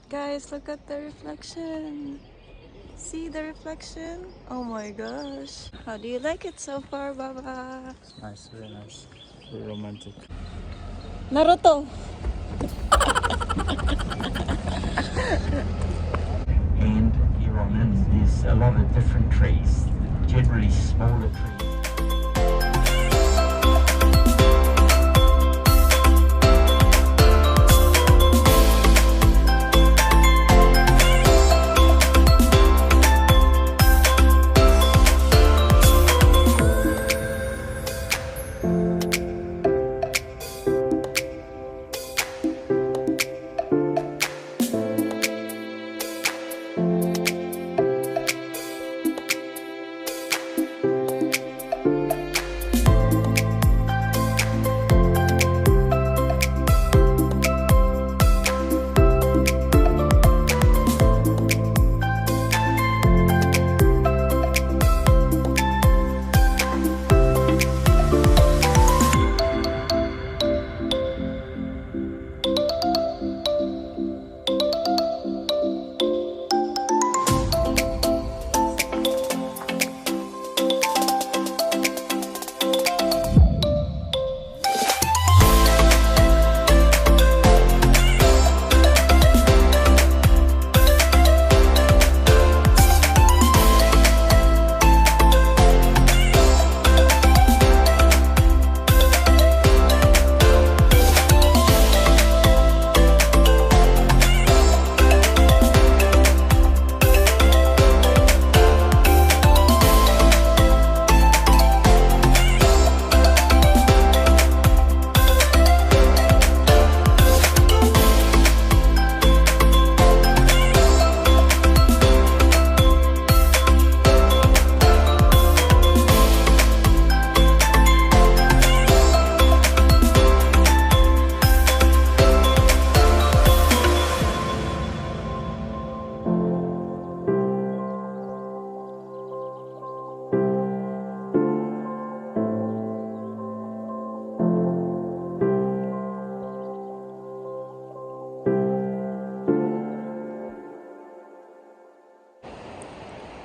Guys, look at the reflection. See the reflection? Oh my gosh. How do you like it so far, Baba? Nice, very nice. Very romantic. Naruto! And here on in, there's a lot of different trees, generally smaller trees.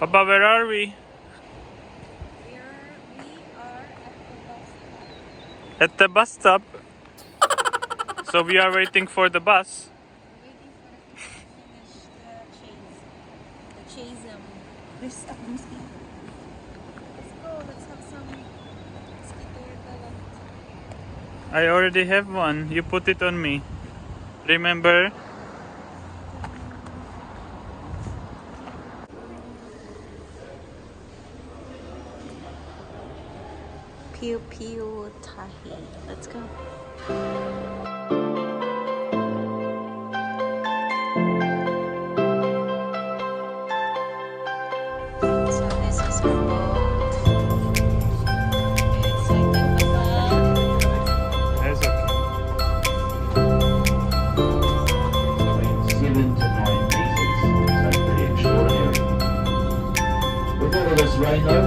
Papa, where are we? We are At the bus stop. So we are waiting for the bus. waiting for the finish the chase. There's a mosquito. Let's go. Let's have some mosquito repellent. I already have one. You put it on me. Remember? Pew pew tahi. Let's go. So this is our boat. Exciting, Papa. That's okay. Between 7 to 9 meters, so pretty extraordinary. With all of this rain though,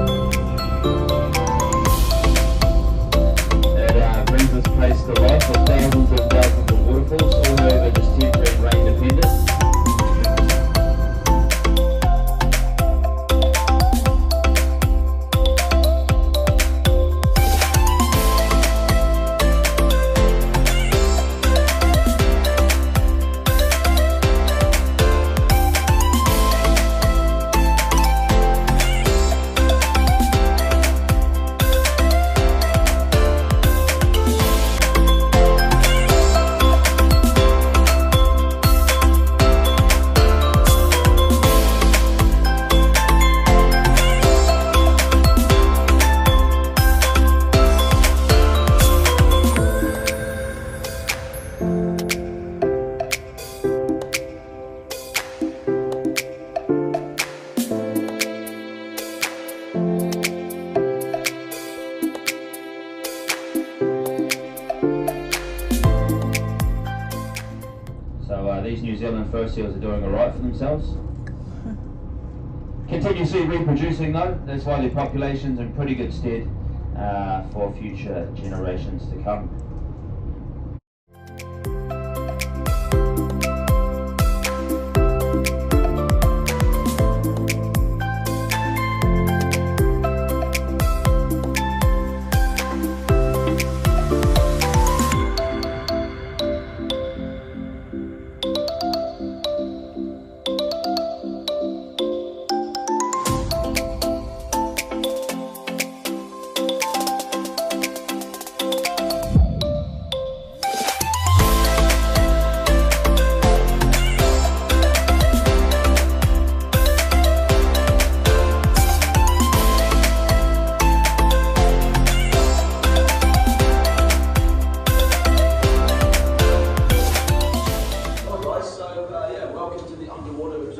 it brings this place to life with thousands of waterfalls, all over just temporary rain dependent. These New Zealand fur seals are doing alright for themselves. Continuously reproducing though, that's why their population's in pretty good stead for future generations to come.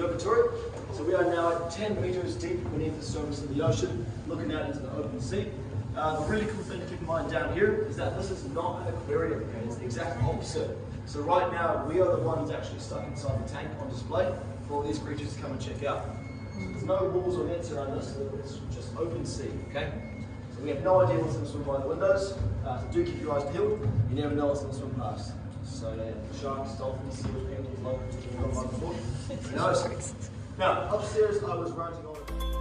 observatory. So we are now at 10 meters deep beneath the surface of the ocean, looking out into the open sea. The really cool thing to keep in mind down here is that this is not an aquarium, okay? It's the exact opposite. So right now, we are the ones actually stuck inside the tank on display for all these creatures to come and check out. There's no walls or nets around this, so it's just open sea, okay? So we have no idea what's going to swim by the windows. So do keep your eyes peeled. You never know what's going to swim past. So sharks, dolphins, seals, penguins, locusts, who knows? Now, upstairs I was ranting on.